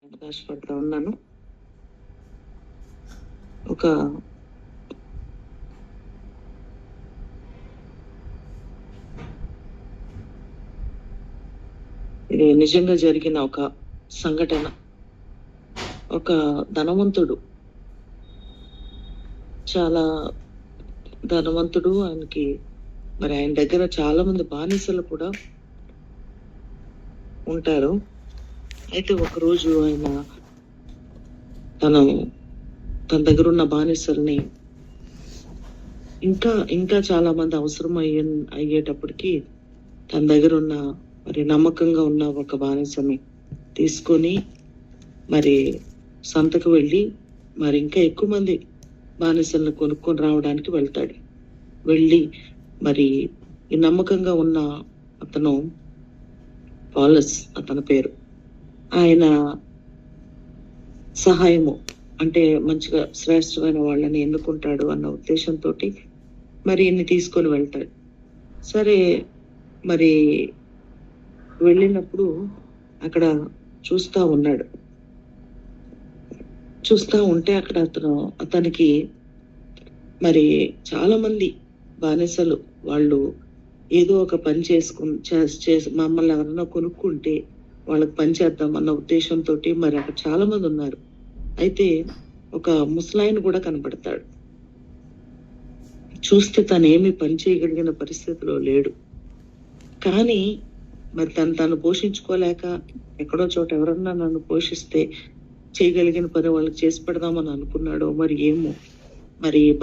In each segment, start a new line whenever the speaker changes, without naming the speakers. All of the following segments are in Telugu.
ఆశపడతా ఉన్నాను. ఒక ఇది నిజంగా జరిగిన ఒక సంఘటన. ఒక ధనవంతుడు, చాలా ధనవంతుడు. ఆయనకి ఆయన దగ్గర చాలా మంది బానిసలు కూడా ఉంటారు. అయితే ఒకరోజు ఆయన తన దగ్గర ఉన్న బానిసల్ని ఇంకా చాలా మంది అవసరం అయ్యేటప్పటికి తన దగ్గర ఉన్న నమ్మకంగా ఉన్న ఒక బానిసని తీసుకొని సంతకు వెళ్ళి ఇంకా ఎక్కువ మంది బానిసలను కొనుక్కొని రావడానికి వెళ్తాడు. వెళ్ళి ఈ నమ్మకంగా ఉన్న అతను పాలస్ అతని పేరు, ఆయన సహాయము అంటే మంచిగా శ్రేష్టమైన వాళ్ళని ఎన్నుకుంటాడు అన్న ఉద్దేశంతో ఇన్ని తీసుకొని వెళ్తాడు. సరే, వెళ్ళినప్పుడు అక్కడ చూస్తా ఉంటే అక్కడ అతనికి చాలా మంది బానిసలు వాళ్ళు ఏదో ఒక పని మమ్మల్ని ఎవరన్నా కొనుక్కుంటే వాళ్ళకి పని చేద్దాం అన్న ఉద్దేశంతో అక్కడ చాలా మంది ఉన్నారు. అయితే ఒక ముసలాయన కూడా కనపడతాడు. చూస్తే తనేమి పని చేయగలిగిన పరిస్థితిలో లేడు. కానీ తను పోషించుకోలేక ఎక్కడో చోట ఎవరన్నా నన్ను పోషిస్తే చేయగలిగిన పని వాళ్ళకి చేసి పెడదామని అనుకున్నాడో ఏమో,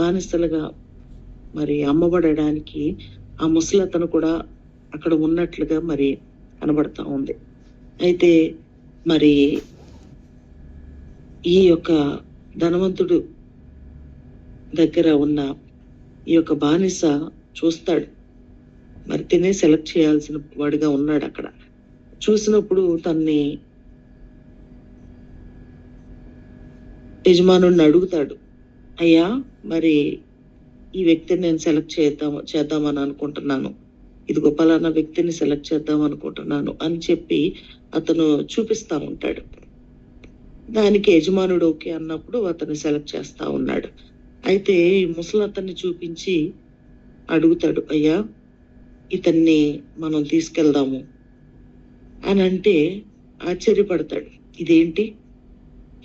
బానిసలుగా అమ్మబడడానికి ఆ ముసలతను కూడా అక్కడ ఉన్నట్లుగా కనబడతా ఉంది. అయితే ఈ యొక్క ధనవంతుడు దగ్గర ఉన్న ఈ యొక్క బానిస చూస్తాడు. తినే సెలెక్ట్ చేయాల్సిన వాడిగా ఉన్నాడు. అక్కడ చూసినప్పుడు తన్ని యజమానుడిని అడుగుతాడు, అయ్యా ఈ వ్యక్తిని నేను సెలెక్ట్ చేద్దామని అనుకుంటున్నాను, ఇదిగో పలానా వ్యక్తిని సెలెక్ట్ చేద్దాం అనుకుంటున్నాను అని చెప్పి అతను చూపిస్తా ఉంటాడు. దానికి యజమానుడు ఓకే అన్నప్పుడు అతన్ని సెలెక్ట్ చేస్తా ఉన్నాడు. అయితే ఈ ముసలతన్ని చూపించి అడుగుతాడు, అయ్యా ఇతన్ని మనం తీసుకెళ్దాము అని అంటే ఆశ్చర్యపడతాడు. ఇదేంటి,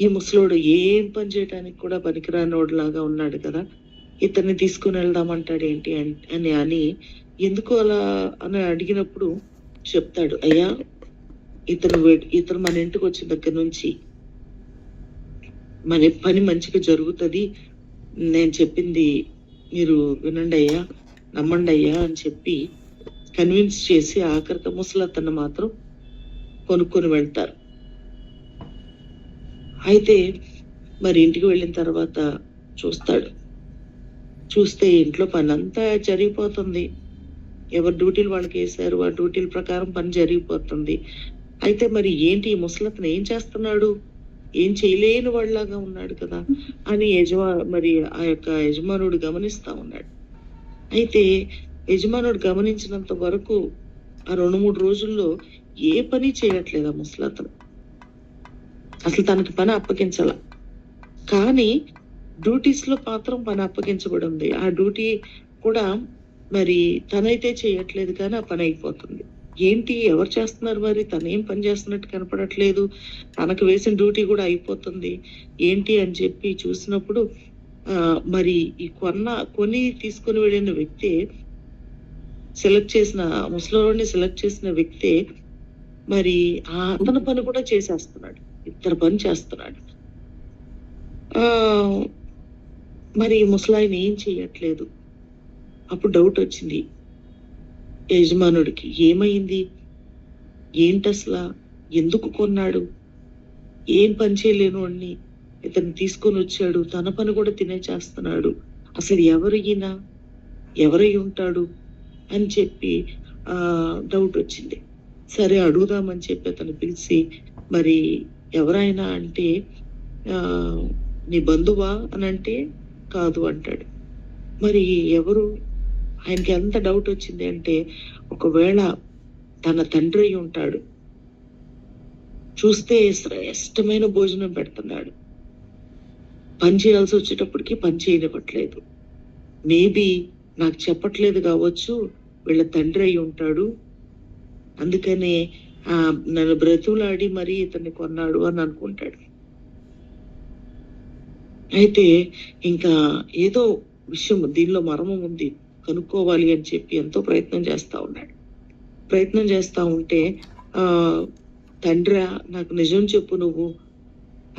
ఈ ముసలోడు ఏం పని చేయడానికి కూడా పనికిరానోడు లాగా ఉన్నాడు కదా, ఇతన్ని తీసుకుని వెళ్దామంటాడు ఏంటి అని ఎందుకు అలా అని అడిగినప్పుడు చెప్తాడు, అయ్యా ఇతను మన ఇంటికి వచ్చిన దగ్గర నుంచి మన పని మంచిగా జరుగుతుంది, నేను చెప్పింది మీరు వినండి అయ్యా, నమ్మండి అయ్యా అని చెప్పి కన్విన్స్ చేసి ఆఖరికి ముసలతను మాత్రం కొనుక్కొని వెళ్తారు. అయితే ఇంటికి వెళ్ళిన తర్వాత చూస్తే ఇంట్లో పని అంతా జరిగిపోతుంది. ఎవరి డ్యూటీలు వాళ్ళకి వేసారు, ఆ డ్యూటీల ప్రకారం పని జరిగిపోతుంది. అయితే ఏంటి ఈ ముసలతను ఏం చేస్తున్నాడు, ఏం చేయలేని వాళ్ళలాగా ఉన్నాడు కదా అని ఆ యొక్క యజమానుడు గమనిస్తా ఉన్నాడు. అయితే యజమానుడు గమనించినంత వరకు ఆ 2-3 రోజుల్లో ఏ పని చేయట్లేదు ఆ ముసలతను. అసలు తనకి పని అప్పగించాల, కానీ డ్యూటీస్ లో మాత్రం పని అప్పగించబడి ఉంది. ఆ డ్యూటీ కూడా తనైతే చేయట్లేదు, కానీ ఆ పని అయిపోతుంది. ఏంటి, ఎవరు చేస్తున్నారు, తనేం పని చేస్తున్నట్టు కనపడట్లేదు, తనకు వేసిన డ్యూటీ కూడా అయిపోతుంది ఏంటి అని చెప్పి చూసినప్పుడు ఈ కొని తీసుకుని వెళ్ళిన వ్యక్తి ముసలోడిని సెలెక్ట్ చేసిన వ్యక్తి అతని పని కూడా చేసేస్తున్నాడు, ఇద్దరు పని చేస్తున్నాడు. ముసలాయన ఏం చేయట్లేదు. అప్పుడు డౌట్ వచ్చింది యజమానుడికి, ఏమైంది, ఏంటి అసలు, ఎందుకు కొన్నాడు, ఏం పని చేయలేను వాడిని ఇతను తీసుకొని వచ్చాడు, తన పని కూడా తినేచేస్తున్నాడు, అసలు ఎవరై ఉంటాడు అని చెప్పి డౌట్ వచ్చింది. సరే అడుగుదామని చెప్పి అతను పిలిచి ఎవరైనా అంటే నీ బంధువా అని అంటే కాదు అంటాడు. ఎవరు, ఆయనకి ఎంత డౌట్ వచ్చింది అంటే ఒకవేళ తన తండ్రి ఉంటాడు, చూస్తే శ్రేష్టమైన భోజనం పెడుతున్నాడు. పని చేయాల్సి వచ్చేటప్పటికి పని చేయనివ్వట్లేదు. మేబీ నాకు చెప్పట్లేదు కావచ్చు, వీళ్ళ తండ్రి అయి ఉంటాడు, అందుకనే నన్ను బ్రతులాడి మరీ ఇతన్ని కొన్నాడు అని అనుకుంటాడు. అయితే ఇంకా ఏదో విషయం దీనిలో మర్మం ఉంది, కనుక్కోవాలి అని చెప్పి ఎంతో ప్రయత్నం చేస్తా ఉన్నాడు. ప్రయత్నం చేస్తా ఉంటే తండ్రి నాకు నిజం చెప్పు నువ్వు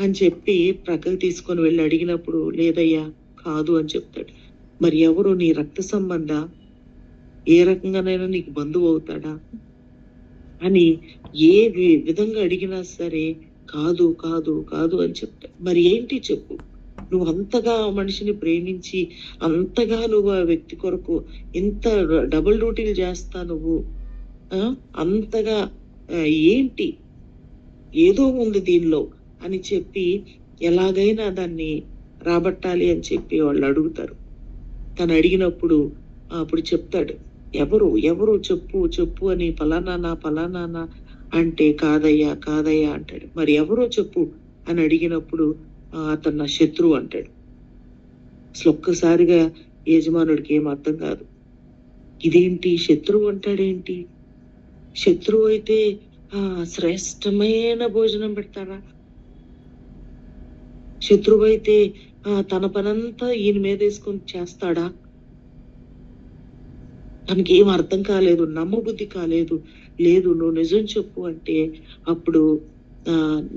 అని చెప్పి ప్రక్కకి తీసుకొని వెళ్ళి అడిగినప్పుడు లేదయ్యా కాదు అని చెప్తాడు. మరి ఎవరు, నీ రక్త సంబంధ, ఏ రకంగానైనా నీకు బంధువు అవుతాడా అని ఏ విధంగా అడిగినా సరే కాదు కాదు కాదు అని చెప్తాడు. మరి ఏంటి చెప్పు, నువ్వు అంతగా మనిషిని ప్రేమించి అంతగా నువ్వు ఆ వ్యక్తి కొరకు ఇంత డబుల్ డ్యూటీలు చేస్తా నువ్వు, అంతగా ఏంటి, ఏదో ఉంది దీనిలో అని చెప్పి ఎలాగైనా దాన్ని రాబట్టాలి అని చెప్పి వాళ్ళు అడుగుతారు. తను అడిగినప్పుడు అప్పుడు చెప్తాడు, ఎవరు ఎవరు చెప్పు చెప్పు అని పలానా అంటే కాదయ్యా కాదయ్యా అంటాడు. మరి ఎవరో చెప్పు అని అడిగినప్పుడు అతను నా శత్రువు అంటాడు. అసలు ఒక్కసారిగా యజమానుడికి ఏం అర్థం కాదు, ఇదేంటి శత్రువు అంటాడేంటి, శత్రువు అయితే శ్రేష్టమైన భోజనం పెడతారా, శత్రువు అయితే తన పనంతా ఈయన మీద వేసుకొని చేస్తాడా, తనకి ఏం అర్థం కాలేదు, నమ్మబుద్ధి కాలేదు. లేదు నువ్వు నిజం చెప్పు అంటే అప్పుడు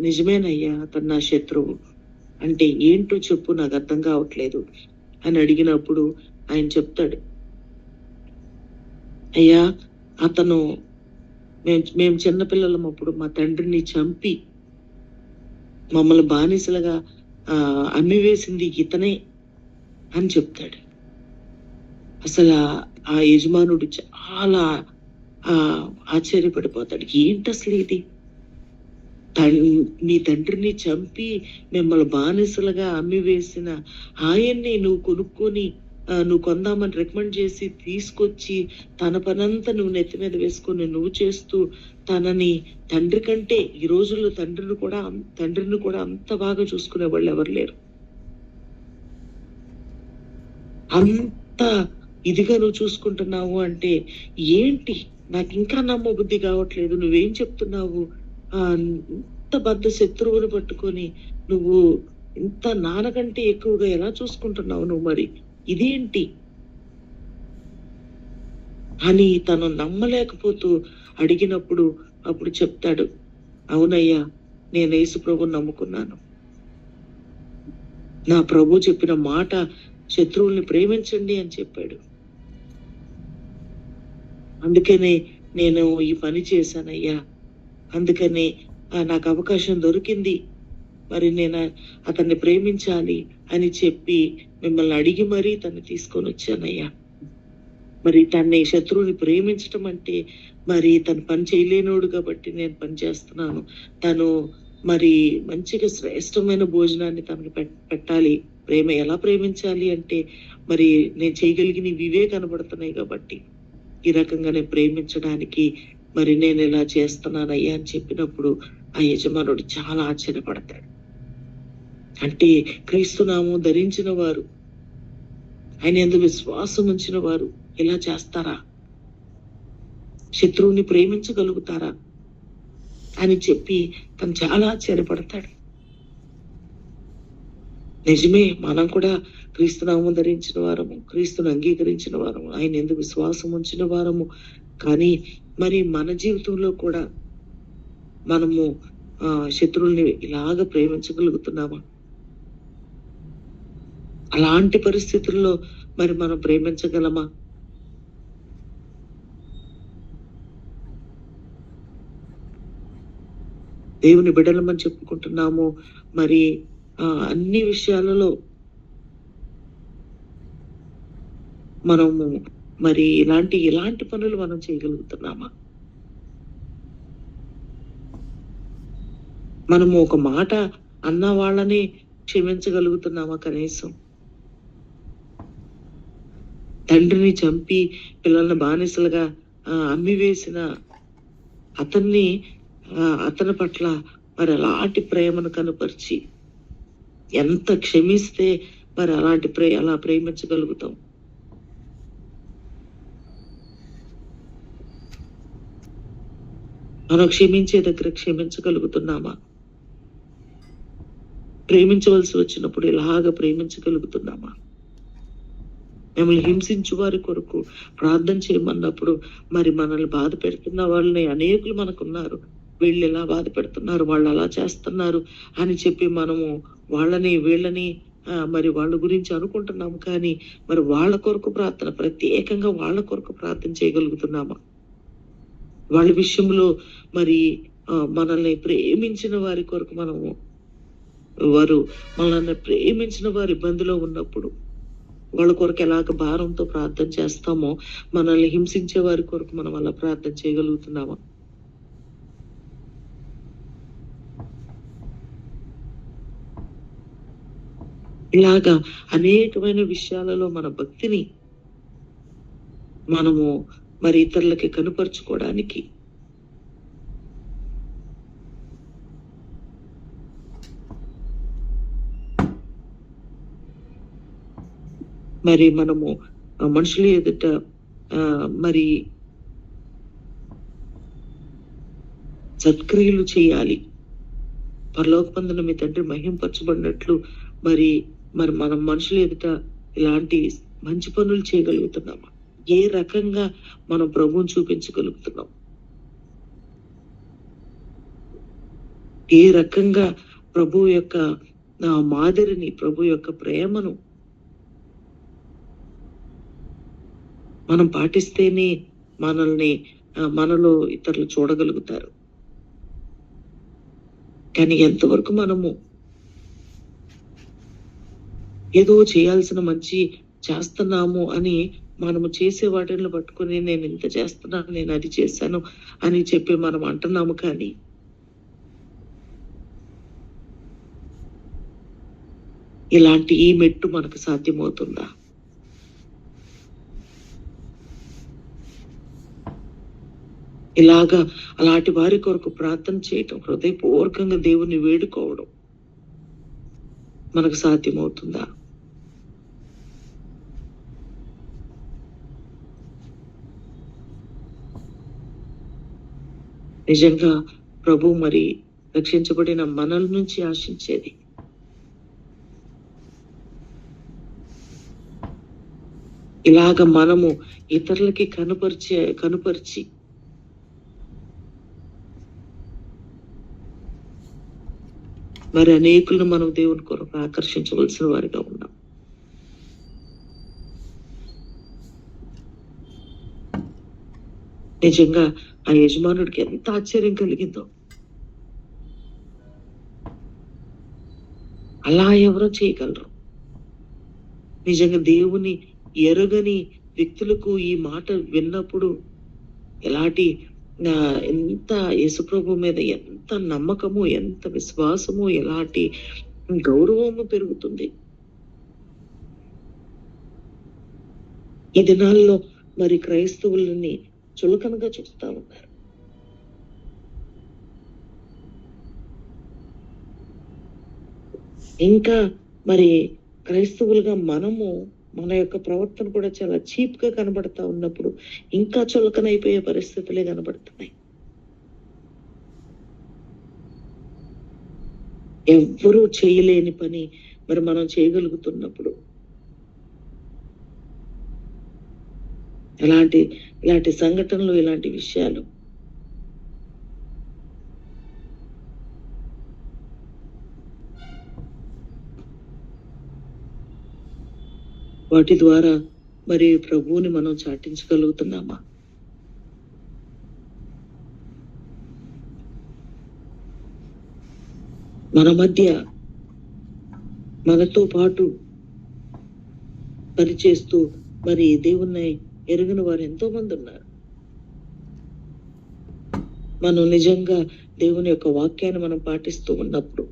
నిజమేనయ్యా అతను నా శత్రువు అంటే ఏంటో చెప్పు నాకు అర్థం కావట్లేదు అని అడిగినప్పుడు ఆయన చెప్తాడు, అయ్యా అతను మేము చిన్నపిల్లలం అప్పుడు మా తండ్రిని చంపి మమ్మల్ని బానిసలుగా అమ్మివేసింది ఇతనే అని చెప్తాడు. అసలు ఆ యజమానుడు చాలా ఆశ్చర్యపడిపోతాడు. ఏంటి అసలు ఇది, మీ తండ్రిని చంపి మిమ్మల్ని బానిసలుగా అమ్మివేసిన ఆయన్ని నువ్వు కొనుక్కొని నువ్వు కొందామని రికమెండ్ చేసి తీసుకొచ్చి తన పనంతా నువ్వు నెత్తి మీద వేసుకొని నువ్వు చేస్తూ తనని తండ్రి కంటే, ఈ రోజుల్లో తండ్రిని కూడా అంత బాగా చూసుకునే వాళ్ళు ఎవరు లేరు. అంత ఇదిగా నువ్వు చూసుకుంటున్నావు అంటే ఏంటి, నాకు ఇంకా నమ్మబుద్ధి కావట్లేదు, నువ్వేం చెప్తున్నావు, ఇంత బద్ద శత్రువుని పట్టుకొని నువ్వు ఇంత నాన్నకంటే ఎక్కువగా ఎలా చూసుకుంటున్నావు నువ్వు, మరి ఇదేంటి అని తను నమ్మలేకపోతూ అడిగినప్పుడు అప్పుడు చెప్తాడు, అవునయ్యా నేను యేసు ప్రభువుని నమ్ముకున్నాను, నా ప్రభు చెప్పిన మాట శత్రువుల్ని ప్రేమించండి అని చెప్పాడు, అందుకనే నేను ఈ పని చేశానయ్యా, అందుకనే నాకు అవకాశం దొరికింది, మరి నేను అతన్ని ప్రేమించాలి అని చెప్పి మిమ్మల్ని అడిగి మరీ తను తీసుకొని వచ్చానయ్యా. మరి తన్ని శత్రువుని ప్రేమించటం అంటే మరి తను పని చేయలేనోడు కాబట్టి నేను పని చేస్తున్నాను, తను మరి మంచిగా శ్రేష్టమైన భోజనాన్ని తనకి పెట్టాలి, ప్రేమ ఎలా ప్రేమించాలి అంటే మరి నేను చేయగలిగిన ఇవే కనబడుతున్నాయి కాబట్టి ఈ రకంగా నేను ప్రేమించడానికి మరి నేను ఇలా చేస్తున్నానయ్యా అని చెప్పినప్పుడు ఆ యజమానుడు చాలా ఆశ్చర్యపడతాడు. అంటే క్రీస్తునామం ధరించిన వారు, ఆయన యందు విశ్వాసం ఉంచిన వారు ఇలా చేస్తారా, శత్రువుని ప్రేమించగలుగుతారా అని చెప్పి తను చాలా ఆశ్చర్యపడతాడు. నిజమే, మనం కూడా క్రీస్తునామం ధరించిన వారము, క్రీస్తును అంగీకరించిన వారము, ఆయన యందు విశ్వాసం ఉంచిన వారము, కానీ మరి మన జీవితంలో కూడా మనము శత్రువుల్ని ఇలాగ ప్రేమించగలుగుతున్నామా, అలాంటి పరిస్థితుల్లో మరి మనం ప్రేమించగలమా? దేవుని బిడ్డలమని చెప్పుకుంటున్నాము, మరి అన్ని విషయాలలో మనము మరి ఇలాంటి పనులు మనం చేయగలుగుతున్నామా? మనము ఒక మాట అన్న వాళ్ళని క్షమించగలుగుతున్నామా? కనీసం తండ్రిని చంపి పిల్లల్ని బానిసలుగా అమ్మివేసిన అతని పట్ల మరి అలాంటి ప్రేమను కనపరిచి ఎంత క్షమిస్తే మరి అలా ప్రేమించగలుగుతాం. మనం క్షమించే దగ్గర క్షమించగలుగుతున్నామా? ప్రేమించవలసి వచ్చినప్పుడు ఇలాగ ప్రేమించగలుగుతున్నామా? మిమ్మల్ని హింసించు వారి కొరకు ప్రార్థన చేయమన్నప్పుడు మరి మనల్ని బాధ పెడుతున్న వాళ్ళని అనేకులు మనకున్నారు. వీళ్ళు ఇలా బాధ పెడుతున్నారు, వాళ్ళు అలా చేస్తున్నారు అని చెప్పి మనము వాళ్ళని వీళ్ళని మరి వాళ్ళ గురించి అనుకుంటున్నాము. కానీ మరి వాళ్ళ కొరకు ప్రత్యేకంగా వాళ్ళ కొరకు ప్రార్థన చేయగలుగుతున్నామా? వాళ్ళ విషయంలో మరి మనల్ని ప్రేమించిన వారి కొరకు మనల్ని ప్రేమించిన వారి ఇబ్బందిలో ఉన్నప్పుడు వాళ్ళ కొరకు ఎలాగ భారంతో ప్రార్థన చేస్తామో మనల్ని హింసించే వారి కొరకు మనం అలా ప్రార్థన చేయగలుగుతున్నామా? ఇలాగా అనేకమైన విషయాలలో మన భక్తిని మనము మరి ఇతరులకి కనుపరుచుకోవడానికి మరి మనము మనుషుల ఎదుట మరి సత్క్రియలు చేయాలి. పరలోకమందున మీ తండ్రి మహింపరచబడినట్లు మరి మనం మనుషుల ఎదుట ఇలాంటి మంచి పనులు చేయగలుగుతున్నామా? ఏ రకంగా మనం ప్రభువుని చూపించగలుగుతున్నాం? ఏ రకంగా ప్రభు యొక్క మాదిరిని, ప్రభు యొక్క ప్రేమను మనం పాటిస్తేనే మనలో ఇతరులు చూడగలుగుతారు. కానీ ఎంతవరకు మనము ఏదో చేయాల్సిన మంచి చేస్తున్నాము అని మనము చేసే వాటిని పట్టుకుని నేను ఇంత చేస్తున్నాను, నేను అది చేశాను అని చెప్పి మనం అంటున్నాము. కానీ ఇలాంటి ఈ మెట్టు మనకు సాధ్యమవుతుందా? ఇలాగా అలాంటి వారి కొరకు ప్రార్థన చేయటం, హృదయపూర్వకంగా దేవుణ్ణి వేడుకోవడం మనకు సాధ్యమవుతుందా? నిజంగా ప్రభు మరి రక్షించబడిన మనల నుంచి ఆశించేది ఇలాగ మనము ఇతరులకి కనుపరిచి మరి అనేకులను మనం దేవుని కొరకు ఆకర్షించవలసిన వారిగా ఉన్నాం. నిజంగా ఆ యజమానుడికి ఎంత ఆశ్చర్యం కలిగిందో. అలా ఎవరో చేయగలరు? నిజంగా దేవుని ఎరగని వ్యక్తులకు ఈ మాట విన్నప్పుడు ఎంత యేసుప్రభు మీద ఎంత నమ్మకము, ఎంత విశ్వాసము, ఎలాంటి గౌరవము పెరుగుతుంది. ఈ దినాల్లో మరి క్రైస్తవులని చులకనగా చూస్తా ఉన్నారు. ఇంకా మరి క్రైస్తవులుగా మన యొక్క ప్రవర్తన కూడా చాలా చీప్ గా కనబడతా ఉన్నప్పుడు ఇంకా చులకనైపోయే పరిస్థితులే కనబడుతున్నాయి. ఎవ్వరూ చేయలేని పని మరి మనం చేయగలుగుతున్నప్పుడు ఇలాంటి సంఘటనలు, ఇలాంటి విషయాలు వాటి ద్వారా మరి ప్రభువుని మనం చాటించగలుగుతున్నామా? మన మధ్య మనతో పాటు పనిచేస్తూ మరి దేవుణ్ణి ఎరుగని వారు ఎంతో మంది ఉన్నారు. మనం నిజంగా దేవుని యొక్క వాక్యాన్ని మనం పాటిస్తూ ఉన్నప్పుడు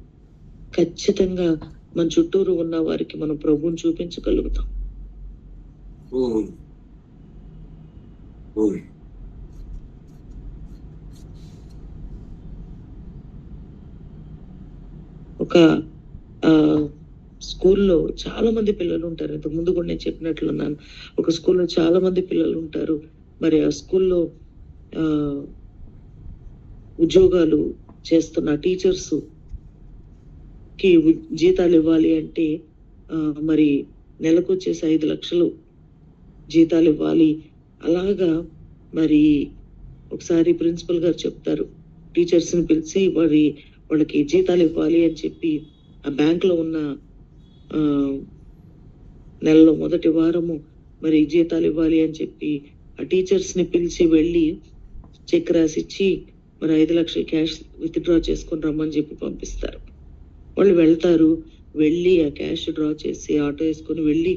ఖచ్చితంగా మన చుట్టూరు ఉన్న వారికి మనం ప్రభువుని చూపించగలుగుతాం. ఒక ఆ స్కూల్లో చాలా మంది పిల్లలు ఉంటారు. ఇంతకు ముందు కూడా నేను చెప్పినట్లున్నాను. ఒక స్కూల్లో చాలా మంది పిల్లలు ఉంటారు. మరి ఆ స్కూల్లో ఆ ఉద్యోగాలు చేస్తున్న టీచర్స్ కి జీతాలు ఇవ్వాలి అంటే మరి నెలకొచ్చేసి 5 లక్షలు జీతాలు ఇవ్వాలి. అలాగా మరి ఒకసారి ప్రిన్సిపల్ గారు చెప్తారు, టీచర్స్ ని పిలిచి వాళ్ళకి జీతాలు ఇవ్వాలి అని చెప్పి ఆ బ్యాంక్ లో ఉన్న ఆ నెలలో మొదటి వారము మరి జీతాలు ఇవ్వాలి అని చెప్పి ఆ టీచర్స్ ని పిలిచి వెళ్ళి చెక్ రాసిచ్చి మరి 5 లక్షలు క్యాష్ విత్డ్రా చేసుకొని రమ్మని చెప్పి పంపిస్తారు. వాళ్ళు వెళ్తారు, వెళ్ళి ఆ క్యాష్ డ్రా చేసి ఆటో వేసుకొని వెళ్ళి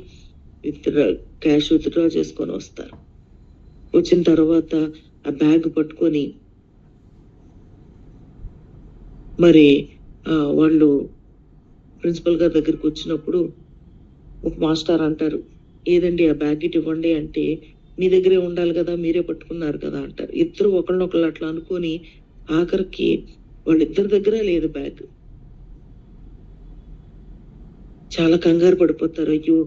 క్యాష్ విత్డ్రా చేసుకొని వస్తారు. వచ్చిన తర్వాత ఆ బ్యాగ్ పట్టుకొని మరి వాళ్ళు ప్రిన్సిపల్ గారి దగ్గరికి వచ్చినప్పుడు ఒక మాస్టర్ అంటారు, ఏదండి ఆ బ్యాగ్ ఇటు ఇవ్వండి అంటే, మీ దగ్గరే ఉండాలి కదా, మీరే పట్టుకున్నారు కదా అంటారు. ఇద్దరు ఒకళ్ళనొకళ్ళు అట్లా అనుకొని ఆఖరికి వాళ్ళిద్దరి దగ్గర లేదు బ్యాగ్. చాలా కంగారు పడిపోతారు. అయ్యో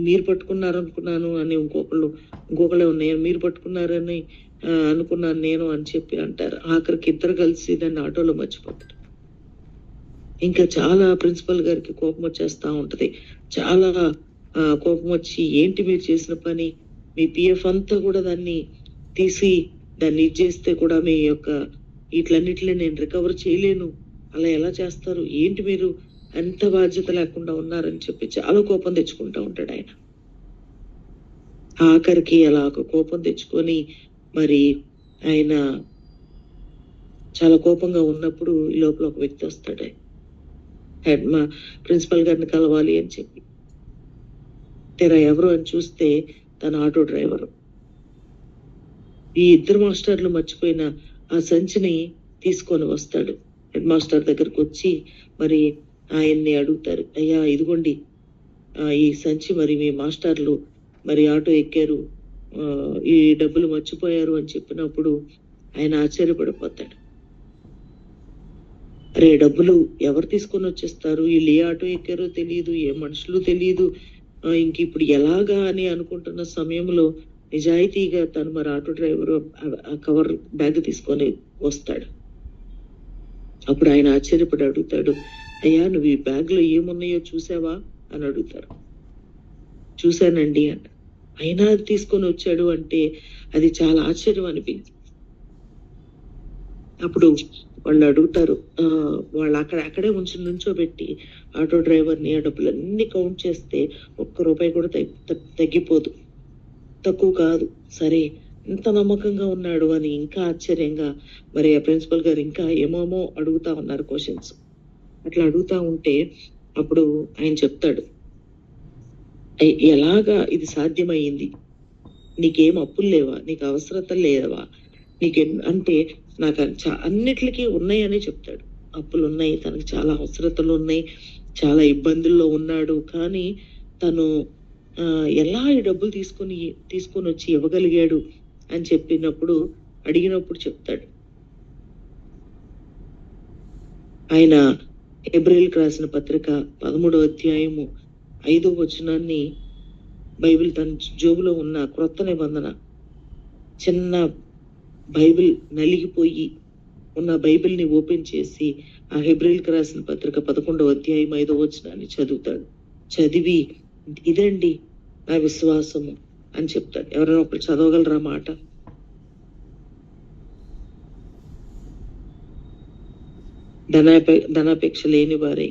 మీరు పట్టుకున్నారు అనుకున్నాను అని ఇంకొకళ్ళే ఉన్నాయి, మీరు పట్టుకున్నారని అనుకున్నాను నేను అని చెప్పి అంటారు. ఆఖరికి ఇద్దరు కలిసి దాన్ని ఆటోలో మర్చిపోతారు. ఇంకా చాలా ప్రిన్సిపల్ గారికి కోపం వచ్చేస్తా ఉంటది. చాలా కోపం వచ్చి, ఏంటి మీరు చేసిన పని, మీ పిఎఫ్ అంతా కూడా దాన్ని తీసి దాన్ని ఇచ్చేస్తే కూడా మీ యొక్క వీటిలన్నిటిని నేను రికవర్ చేయలేను, అలా ఎలా చేస్తారు, ఏంటి మీరు ఎంత బాధ్యత లేకుండా ఉన్నారని చెప్పి చాలా కోపం తెచ్చుకుంటా ఉంటాడు ఆయన. ఆఖరికి అలా కోపం తెచ్చుకొని మరి ఆయన చాలా కోపంగా ఉన్నప్పుడు ఈ లోపల ఒక వ్యక్తి వస్తాడు, మా ప్రిన్సిపల్ గారిని కలవాలి అని చెప్పి. తెరా ఎవరు అని చూస్తే తన ఆటో డ్రైవరు. ఈ ఇద్దరు మాస్టర్లు మర్చిపోయిన ఆ సంచిని తీసుకొని వస్తాడు. హెడ్ మాస్టర్ దగ్గరకు వచ్చి మరి ఆయన్ని అడుగుతారు, అయ్యా ఇదిగోండి ఈ సంచి, మరి మీ మాస్టర్లు మరి ఆటో ఎక్కారు, ఈ డబ్బులు మర్చిపోయారు అని చెప్పినప్పుడు ఆయన ఆశ్చర్యపడిపోతాడు. అరే డబ్బులు ఎవరు తీసుకొని వచ్చేస్తారు, వీళ్ళు ఏ ఆటో ఎక్కారో తెలియదు, ఏ మనుషులు తెలియదు, ఇంక ఇప్పుడు ఎలాగా అని అనుకుంటున్న సమయంలో నిజాయితీగా తను మరి ఆటో డ్రైవర్ ఆ కవర్ బ్యాగ్ తీసుకొని వస్తాడు. అప్పుడు ఆయన ఆశ్చర్యపడి అడుగుతాడు, అయ్యా నువ్వు ఈ బ్యాగ్ లో ఏమున్నాయో చూసావా అని అడుగుతారు. చూశానండి అంట. అయినా తీసుకొని వచ్చాడు అంటే అది చాలా ఆశ్చర్యం అనిపించింది. అప్పుడు వాళ్ళు అడుగుతారు, వాళ్ళు అక్కడే నుంచోబెట్టి ఆటో డ్రైవర్ని ఆ డబ్బులన్నీ కౌంట్ చేస్తే ₹1 కూడా తగ్గిపోదు, తక్కువ కాదు. సరే ఇంత నమ్మకంగా ఉన్నాడు అని ఇంకా ఆశ్చర్యంగా మరి ఆ ప్రిన్సిపల్ గారు ఇంకా ఏమేమో అడుగుతా ఉన్నారు క్వశ్చన్స్. అట్లా అడుగుతా ఉంటే అప్పుడు ఆయన చెప్తాడు, ఎలాగా ఇది సాధ్యమైంది, నీకేం అప్పులు లేవా, నీకు అవసరతలు లేవా, అంటే నాకు అన్నిటికీ ఉన్నాయని చెప్తాడు. అప్పులు ఉన్నాయి, తనకు చాలా అవసరతలు ఉన్నాయి, చాలా ఇబ్బందుల్లో ఉన్నాడు. కానీ తను ఎలా ఈ డబ్బులు తీసుకొని వచ్చి ఇవ్వగలిగాడు అని అడిగినప్పుడు చెప్తాడు. ఆయన హెబ్రీయులకు రాసిన పత్రిక 13వ అధ్యాయము 5వ వచనాన్ని బైబిల్ తన జోబులో ఉన్న క్రొత్త నిబంధన చిన్న బైబిల్ నలిగిపోయి ఉన్న బైబిల్ని ఓపెన్ చేసి ఆ హెబ్రీయులకు రాసిన పత్రిక 11వ అధ్యాయం 5వ వచనాన్ని చదువుతాడు. చదివి ఇదండి నా విశ్వాసము అని చెప్తాడు. ఎవరైనా ఒకరు చదవగలరా మాట? ధనాపేక్ష లేని వారే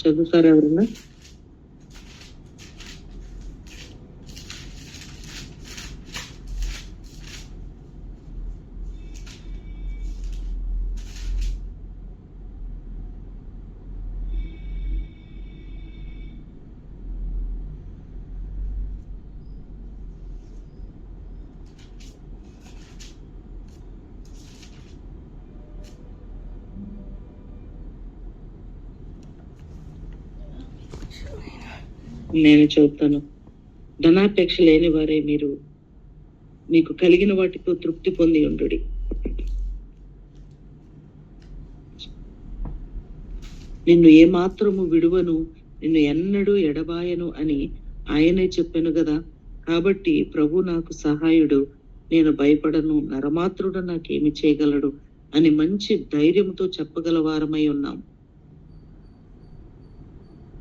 చదువుతారా ఎవరన్నా? నేను చెబుతాను. ధనాపేక్ష లేని వారే మీరు, మీకు కలిగిన వాటితో తృప్తి పొంది ఉండుడి. నిన్ను ఏమాత్రము విడువను, నిన్ను ఎన్నడూ ఎడబాయను అని ఆయనే చెప్పాను కదా. కాబట్టి ప్రభు నాకు సహాయుడు, నేను భయపడను, నరమాత్రుడు నాకేమి చేయగలడు అని మంచి ధైర్యంతో చెప్పగల వారమై ఉన్నాం.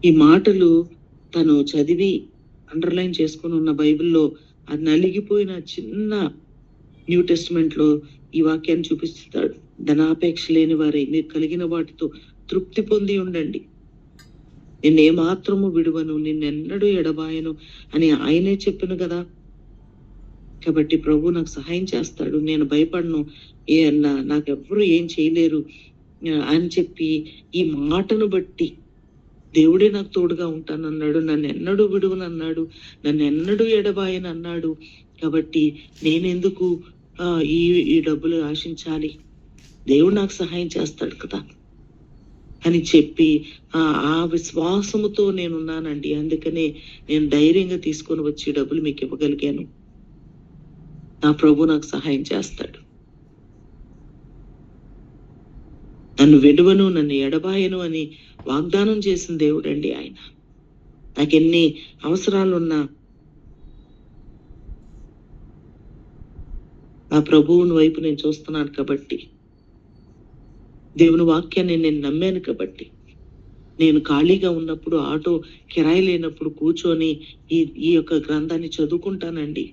ఈ మాటలు తను చదివి అండర్లైన్ చేసుకుని ఉన్న బైబిల్లో ఆ నలిగిపోయిన చిన్న న్యూ టెస్టిమెంట్ లో ఈ వాక్యాన్ని చూపిస్తాడు. ధనాపేక్ష లేని వారే మీరు కలిగిన వాటితో తృప్తి పొంది ఉండండి. నిన్నేమాత్రము విడువను, నిన్నెన్నడూ ఎడబాయను అని ఆయనే చెప్పాను కదా. కాబట్టి ప్రభు నాకు సహాయం చేస్తాడు, నేను భయపడను, నాకెవ్వరూ ఏం చేయలేరు అని చెప్పి ఈ మాటను బట్టి దేవుడే నాకు తోడుగా ఉంటానన్నాడు, నన్ను ఎన్నడూ విడువనన్నాడు, నన్ను ఎన్నడూ ఎడబాయని అన్నాడు. కాబట్టి నేనెందుకు ఈ డబ్బులు ఆశించాలి, దేవుడు నాకు సహాయం చేస్తాడు కదా అని చెప్పి ఆ విశ్వాసముతో నేనున్నానండి. అందుకనే నేను ధైర్యంగా తీసుకొని వచ్చి డబ్బులు మీకు ఇవ్వగలిగాను. నా ప్రభు నాకు సహాయం చేస్తాడు. నన్ను విడువను, నన్ను ఎడబాయను అని వాగ్దానం చేసిన దేవుడు అండి ఆయన. నాకెన్ని అవసరాలున్నా నా ప్రభువుని వైపు నేను చూస్తున్నాను కాబట్టి, దేవుని వాక్యాన్ని నేను నమ్మాను కాబట్టి, నేను ఖాళీగా ఉన్నప్పుడు, ఆటో కిరాయి లేనప్పుడు కూర్చొని ఈ యొక్క గ్రంథాన్ని చదువుకుంటానండి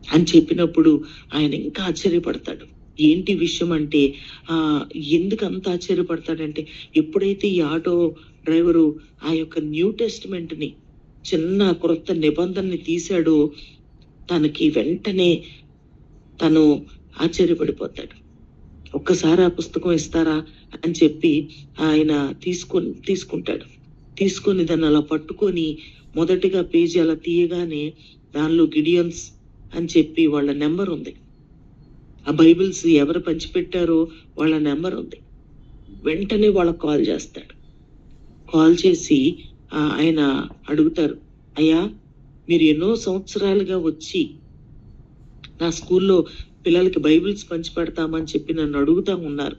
అని చెప్పినప్పుడు ఆయన ఇంకా ఆశ్చర్యపడతాడు. ఏంటి విషయం అంటే, ఎందుకు అంత ఆశ్చర్యపడతాడంటే, ఎప్పుడైతే ఈ ఆటో డ్రైవరు ఆ యొక్క న్యూ టెస్టిమెంట్ ని, చిన్న క్రొత్త నిబంధనని తీశాడో తనకి వెంటనే తను ఆశ్చర్యపడిపోతాడు. ఒక్కసారి ఆ పుస్తకం ఇస్తారా అని చెప్పి ఆయన తీసుకుంటాడు. తీసుకొని దాన్ని అలా పట్టుకొని మొదటిగా పేజీ అలా తీయగానే దానిలో గిడియన్స్ అని చెప్పి వాళ్ళ నెంబర్ ఉంది. ఆ బైబిల్స్ ఎవరు పంచిపెట్టారో వాళ్ళ నెంబర్ ఉంది. వెంటనే వాళ్ళకి కాల్ చేస్తాడు. కాల్ చేసి ఆయన అడుగుతారు, అయ్యా మీరు ఎన్నో సంవత్సరాలుగా వచ్చి నా స్కూల్లో పిల్లలకి బైబిల్స్ పంచి పెడతామని చెప్పి నన్ను అడుగుతా ఉన్నారు,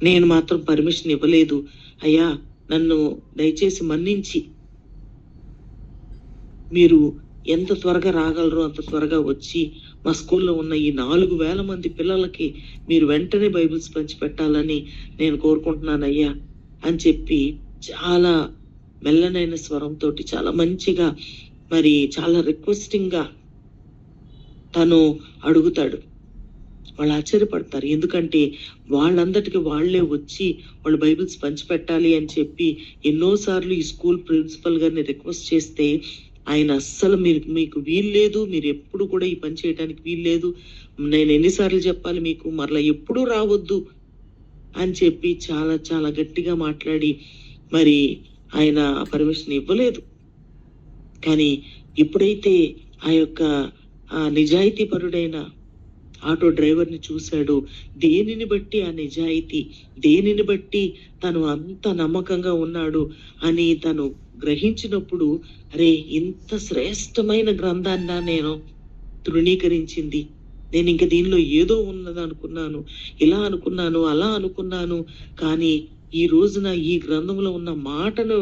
నేను మాత్రం పర్మిషన్ ఇవ్వలేదు. అయ్యా నన్ను దయచేసి మన్నించి మీరు ఎంత త్వరగా రాగలరో అంత త్వరగా వచ్చి మా స్కూల్లో ఉన్న ఈ 4,000 మంది పిల్లలకి మీరు వెంటనే బైబిల్స్ పంచి పెట్టాలని నేను కోరుకుంటున్నాను అయ్యా అని చెప్పి చాలా మెల్లనైన స్వరంతో, చాలా మంచిగా, మరి చాలా రిక్వెస్టింగ్ గా తను అడుగుతాడు. వాళ్ళు ఆశ్చర్యపడతారు. ఎందుకంటే వాళ్ళందరికి వాళ్లే వచ్చి వాళ్ళు బైబిల్స్ పంచిపెట్టాలి అని చెప్పి ఎన్నోసార్లు ఈ స్కూల్ ప్రిన్సిపల్ గారిని రిక్వెస్ట్ చేస్తే ఆయన అస్సలు మీకు వీల్లేదు, మీరు ఎప్పుడు కూడా ఈ పని చేయడానికి వీల్లేదు, నేను ఎన్నిసార్లు చెప్పాలి మీకు, మరలా ఎప్పుడూ రావద్దు అని చెప్పి చాలా చాలా గట్టిగా మాట్లాడి మరి ఆయన పర్మిషన్ ఇవ్వలేదు. కానీ ఎప్పుడైతే ఆ యొక్క నిజాయితీ పరుడైన ఆటో డ్రైవర్ ని చూశాడు, దేనిని బట్టి ఆ నిజాయితీ, దేనిని బట్టి తను అంత నమ్మకంగా ఉన్నాడు అని తను గ్రహించినప్పుడు, అరే ఇంత శ్రేష్టమైన గ్రంథాన్ని నేను తృణీకరించింది, నేను ఇంక దీనిలో ఏదో ఉన్నది అనుకున్నాను, ఇలా అనుకున్నాను, అలా అనుకున్నాను, కానీ ఈ రోజున ఈ గ్రంథంలో ఉన్న మాటను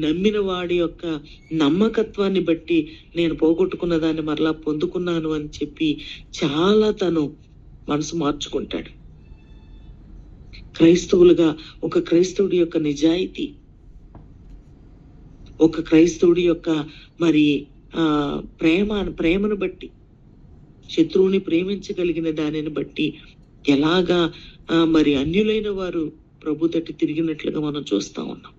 నమ్మిన వాడి యొక్క నమ్మకత్వాన్ని బట్టి నేను పోగొట్టుకున్న దాన్ని మరలా పొందుకున్నాను అని చెప్పి చాలా తను మనసు మార్చుకుంటాడు. క్రైస్తవులుగా ఒక క్రైస్తవుడి యొక్క నిజాయితీ, ఒక క్రైస్తవుడి యొక్క మరి ప్రేమను బట్టి, శత్రువుని ప్రేమించగలిగిన దానిని బట్టి ఎలాగా మరి అన్యులైన వారు ప్రభు తట్టి తిరిగినట్లుగా మనం చూస్తా ఉన్నాం.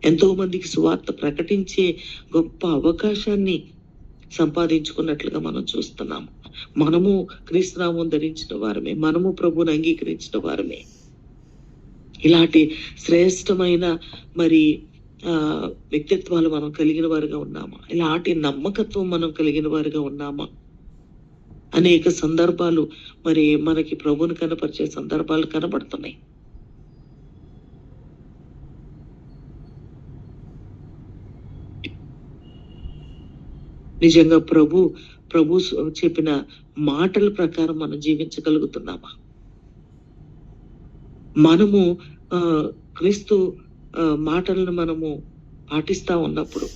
ఎంతో మందికి సువార్త ప్రకటించే గొప్ప అవకాశాన్ని సంపాదించుకున్నట్లుగా మనం చూస్తున్నాము. మనము క్రీస్తునామం ధరించిన వారమే, మనము ప్రభువుని అంగీకరించిన వారమే. ఇలాంటి శ్రేష్టమైన మరి వ్యక్తిత్వాలు మనం కలిగిన వారుగా ఉన్నామా? ఇలాంటి నమ్మకత్వం మనం కలిగిన వారుగా ఉన్నామా? అనేక సందర్భాలు మరి మనకి ప్రభువుని కనపరిచే సందర్భాలు కనబడుతున్నాయి. నిజంగా ప్రభు చెప్పిన మాటల ప్రకారం మనం జీవించగలుగుతున్నామా? మనము క్రీస్తు మాటలను మనము పాటిస్తా ఉన్నప్పుడు,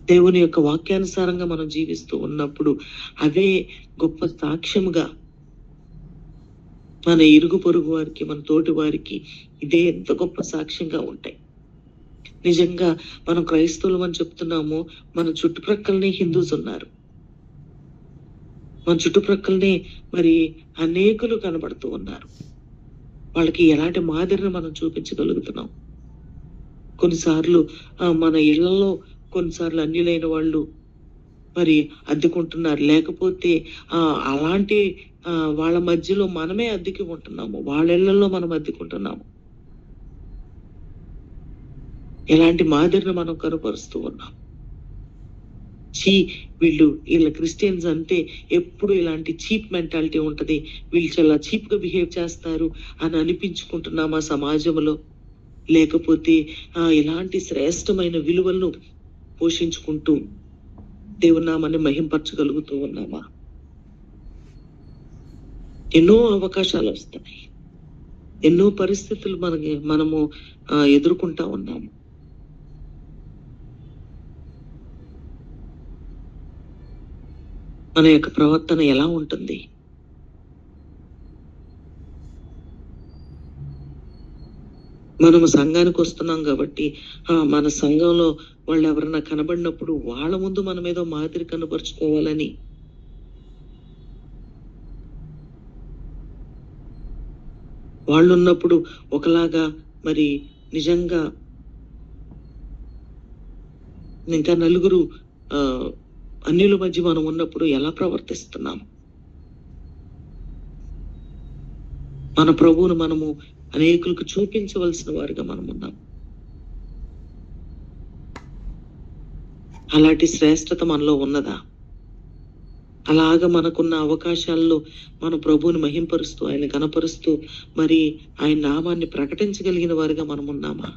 దేవుని యొక్క వాక్యానుసారంగా మనం జీవిస్తూ ఉన్నప్పుడు అవే గొప్ప సాక్ష్యముగా మన ఇరుగు పొరుగు వారికి, మన తోటి వారికి ఇదే ఎంత గొప్ప సాక్ష్యంగా ఉంటాయి. నిజంగా మనం క్రైస్తవులు అని చెప్తున్నాము, మన చుట్టుప్రక్కలనే హిందూస్ ఉన్నారు, మన చుట్టుప్రక్కలనే మరి అనేకులు కనబడుతూ ఉన్నారు. వాళ్ళకి ఎలాంటి మాదిరిని మనం చూపించగలుగుతున్నాం? కొన్నిసార్లు మన ఇళ్లలో కొన్నిసార్లు అన్యులైన వాళ్ళు మరి అద్దెకుంటున్నారు, లేకపోతే అలాంటి వాళ్ళ మధ్యలో మనమే అద్దెకి ఉంటున్నాము, వాళ్ళ ఇళ్లలో మనం అద్దెకుంటున్నాము. ఎలాంటి మాదిరిని మనం కనపరుస్తూ ఉన్నాం? వీళ్ళ క్రిస్టియన్స్ అంటే ఎప్పుడు ఇలాంటి చీప్ మెంటాలిటీ ఉంటది, వీళ్ళు చాలా చీప్ గా బిహేవ్ చేస్తారు అని అనిపించుకుంటున్నామా సమాజంలో? లేకపోతే ఇలాంటి శ్రేష్టమైన విలువలను పోషించుకుంటూ దేవుని నామాన్ని మహింపరచగలుగుతూ ఉన్నామా? ఎన్నో అవకాశాలు వస్తాయి, ఎన్నో పరిస్థితులు మనము ఎదుర్కొంటా ఉన్నాము. మన యొక్క ప్రవర్తన ఎలా ఉంటుంది? మనము సంఘానికి వస్తున్నాం కాబట్టి మన సంఘంలో వాళ్ళు ఎవరన్నా కనబడినప్పుడు వాళ్ళ ముందు మనం ఏదో మాదిరి కనపరుచుకోవాలని వాళ్ళు ఉన్నప్పుడు ఒకలాగా, మరి నిజంగా ఇంకా నలుగురు అన్యుల మధ్య మనం ఉన్నప్పుడు ఎలా ప్రవర్తిస్తున్నాం? మన ప్రభువును మనము అనేకులకు చూపించవలసిన వారిగా మనం ఉన్నాం. అలాంటి శ్రేష్టత మనలో ఉన్నదా? అలాగా మనకున్న అవకాశాల్లో మన ప్రభువుని మహింపరుస్తూ, ఆయన కనపరుస్తూ, మరి ఆయన నామాన్ని ప్రకటించగలిగిన వారిగా మనం ఉన్నామా?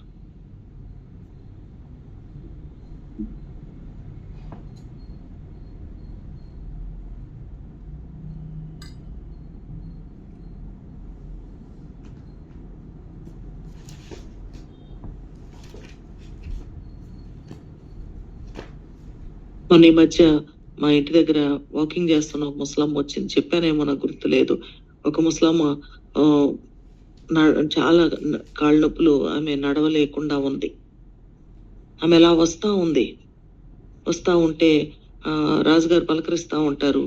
మొన్న ఈ మధ్య మా ఇంటి దగ్గర వాకింగ్ చేస్తున్న ఒక ముసలమ్మ వచ్చింది, చెప్పానేమో నాకు గుర్తులేదు. ఒక ముసలమ్మ చాలా కాళ్ళ నొప్పులు, ఆమె నడవలేకుండా ఉంది. ఆమె ఎలా వస్తా ఉంటే రాజుగారు పలకరిస్తా ఉంటారు.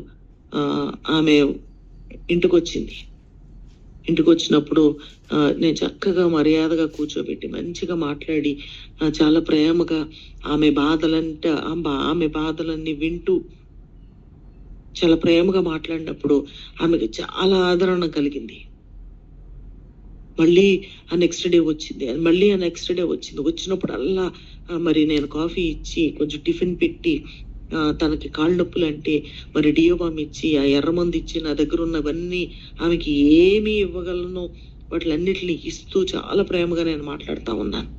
ఆమె ఇంటికి వచ్చినప్పుడు నేను చక్కగా మర్యాదగా కూర్చోబెట్టి మంచిగా మాట్లాడి చాలా ప్రేమగా ఆమె బాధలన్నీ వింటూ చాలా ప్రేమగా మాట్లాడినప్పుడు ఆమెకి చాలా ఆదరణ కలిగింది. మళ్ళీ ఆ నెక్స్ట్ డే వచ్చింది. వచ్చినప్పుడు అల్లా మరి నేను కాఫీ ఇచ్చి కొంచెం టిఫిన్ పెట్టి, తనకి కాళ్ళ నొప్పులు అంటే మరి డియోబామ్ ఇచ్చి, ఆ ఎర్రమంది ఇచ్చి, నా దగ్గర ఉన్నవన్నీ ఆమెకి ఏమి ఇవ్వగలను వాటిలన్నిటిని ఇస్తూ చాలా ప్రేమగా నేను మాట్లాడుతా ఉన్నాను.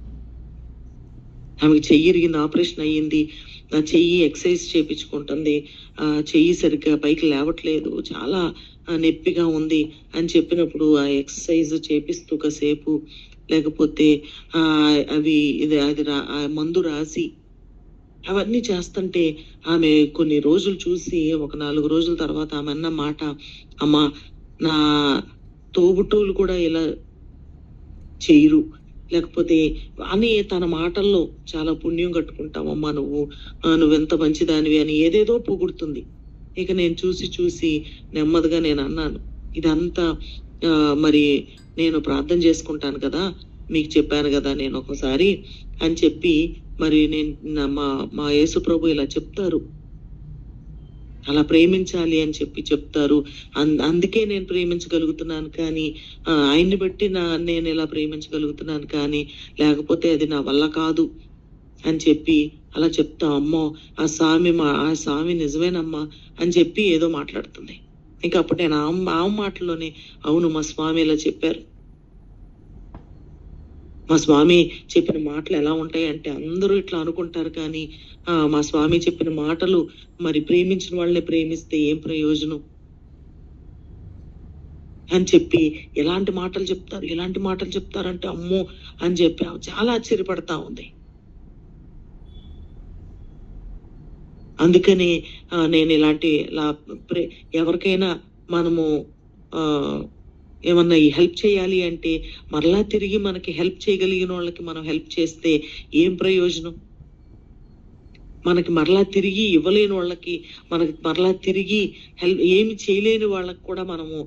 ఆమెకి చెయ్యి ఇరిగింది, ఆపరేషన్ అయ్యింది, నా చెయ్యి ఎక్సర్సైజ్ చేయించుకుంటుంది, చెయ్యి సరిగ్గా పైకి లేవట్లేదు, చాలా నొప్పిగా ఉంది అని చెప్పినప్పుడు ఆ ఎక్సర్సైజ్ చేపిస్తూ కాసేపు, లేకపోతే అది మందు రాసి అవన్నీ చేస్తుంటే ఆమె కొన్ని రోజులు చూసి, ఒక 4 రోజుల తర్వాత ఆమె అన్న మాట, అమ్మా నా తోబుట్టువులు కూడా ఇలా చేయరు, లేకపోతే అని తన మాటల్లో చాలా పుణ్యం కట్టుకుంటావమ్మా నువ్వెంత మంచిదానివి అని ఏదేదో పొగుడుతుంది. ఇక నేను చూసి నెమ్మదిగా నేను అన్నాను, ఇదంతా మరి నేను ప్రార్థన చేసుకుంటాను కదా, మీకు చెప్పాను కదా నేను ఒకసారి అని చెప్పి, మరి నేను మా యేసు ప్రభు ఇలా చెప్తారు, అలా ప్రేమించాలి అని చెప్తారు, అందుకే నేను ప్రేమించగలుగుతున్నాను, కానీ ఆయన్ని బట్టి నేను ఇలా ప్రేమించగలుగుతున్నాను, కానీ లేకపోతే అది నా వల్ల కాదు అని చెప్పి అలా చెప్తా. అమ్మో ఆ స్వామి నిజమేనమ్మా అని చెప్పి ఏదో మాట్లాడుతుంది. ఇంకా అప్పుడు నేను ఆ మాటలోనే, అవును మా స్వామి ఇలా చెప్పారు, మా స్వామి చెప్పిన మాటలు ఎలా ఉంటాయంటే అందరూ ఇట్లా అనుకుంటారు, కానీ మా స్వామి చెప్పిన మాటలు మరి ప్రేమించిన వాళ్ళని ప్రేమిస్తే ఏం ప్రయోజనం అని చెప్పి ఎలాంటి మాటలు చెప్తారంటే అమ్మో అని చెప్పి చాలా ఆశ్చర్యపడతా ఉంది. అందుకని నేను ఇలాంటి ఎవరికైనా మనము ఏమన్నా హెల్ప్ చేయాలి అంటే మరలా తిరిగి మనకి హెల్ప్ చేయగలిగిన వాళ్ళకి మనం హెల్ప్ చేస్తే ఏం ప్రయోజనం? మనకి మరలా తిరిగి ఇవ్వలేని వాళ్ళకి, మనకి మరలా తిరిగి ఏమి చేయలేని వాళ్ళకి కూడా మనము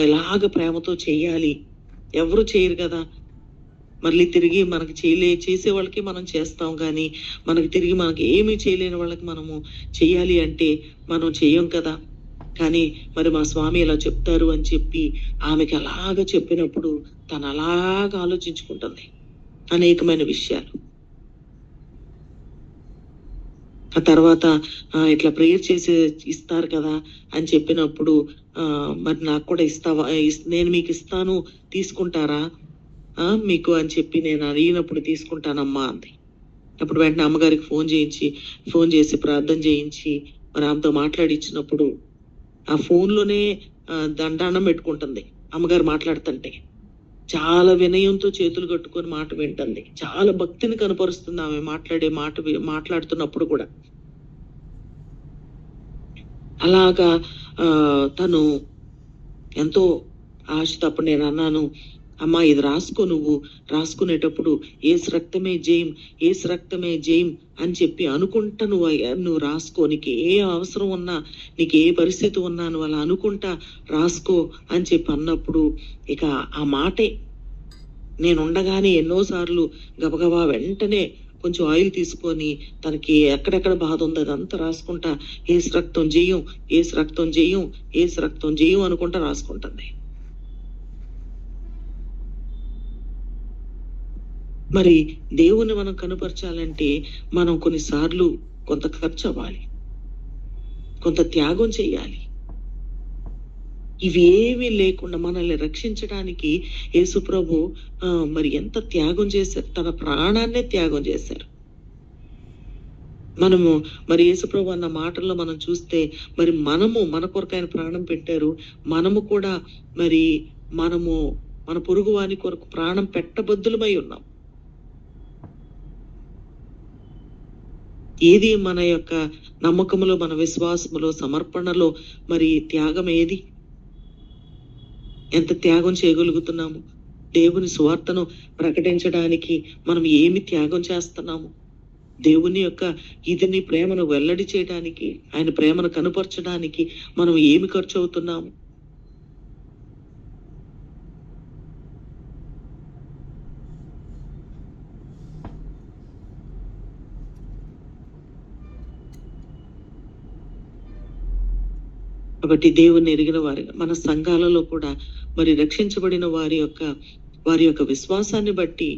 ఇలాగ ప్రేమతో చెయ్యాలి. ఎవరు చేయరు కదా. మళ్ళీ తిరిగి మనకి చేసే వాళ్ళకి మనం చేస్తాం, కానీ మనకి తిరిగి మనకి ఏమి చేయలేని వాళ్ళకి మనము చెయ్యాలి అంటే మనం చెయ్యం కదా. కానీ మరి మా స్వామి ఇలా చెప్తారు అని చెప్పి ఆమెకి అలాగ చెప్పినప్పుడు తను అలాగ ఆలోచించుకుంటుంది అనేకమైన విషయాలు. ఆ తర్వాత ఇట్లా ప్రేయర్ చేసి ఇస్తారు కదా అని చెప్పినప్పుడు మరి నాకు కూడా ఇస్తావా, నేను మీకు ఇస్తాను తీసుకుంటారా మీకు అని చెప్పి నేను అడిగినప్పుడు తీసుకుంటానమ్మా అంది. అప్పుడు వెంటనే అమ్మగారికి ఫోన్ చేసి ప్రార్థన చేయించి మరి ఆమెతో మాట్లాడించినప్పుడు ఆ ఫోన్లోనే దండానం పెట్టుకుంటుంది. అమ్మగారు మాట్లాడుతుంటే చాలా వినయంతో చేతులు కట్టుకొని మాట వింటుంది. చాలా భక్తిని కనపరుస్తుంది ఆమె మాట్లాడుతున్నప్పుడు కూడా. అలాగా తను ఎంతో ఆశతో అప్పుడు నేను అన్నాను, అమ్మా ఇది రాసుకో, నువ్వు రాసుకునేటప్పుడు ఏసు రక్తమే జయం అని చెప్పి అనుకుంటా నువ్వు రాసుకో. నీకు ఏ అవసరం ఉన్నా, నీకు ఏ పరిస్థితి ఉన్నా నువ్వు అలా అనుకుంటా రాసుకో అని చెప్పి అన్నప్పుడు ఇక ఆ మాటే నేను ఉండగానే ఎన్నోసార్లు గబగబా వెంటనే కొంచెం ఆయిల్ తీసుకొని తనకి ఎక్కడెక్కడ బాధ ఉందో అదంతా రాసుకుంటా ఏసు రక్తం జయం అనుకుంటా రాసుకుంటుంది. మరి దేవుని మనం కనుపరచాలంటే మనం కొన్నిసార్లు కొంత ఖర్చు అవ్వాలి, కొంత త్యాగం చేయాలి. ఇవేమీ లేకుండా మనల్ని రక్షించడానికి యేసు ప్రభు మరి ఎంత త్యాగం చేశారు, తన ప్రాణాన్నే త్యాగం చేశారు. మనము మరి యేసు ప్రభు అన్న మాటల్లో మనం చూస్తే మరి మన కొరకు ఆయన ప్రాణం పెట్టారు. మనము కూడా మరి మన పొరుగు వాని కొరకు ప్రాణం పెట్టబద్దులమై ఉన్నాం. ఏది మన యొక్క నమ్మకములో, మన విశ్వాసములో, సమర్పణలో మరి త్యాగం ఏది? ఎంత త్యాగం చేయగలుగుతున్నాము? దేవుని సువార్తను ప్రకటించడానికి మనం ఏమి త్యాగం చేస్తున్నాము? దేవుని యొక్క ఇదిని ప్రేమను వెల్లడి చేయడానికి, ఆయన ప్రేమను కనుపరచడానికి మనం ఏమి ఖర్చు అవుతున్నాము? కాబట్టి దేవుని ఎరిగిన వారి మన సంఘాలలో కూడా మరి రక్షించబడిన వారి యొక్క విశ్వాసాన్ని బట్టి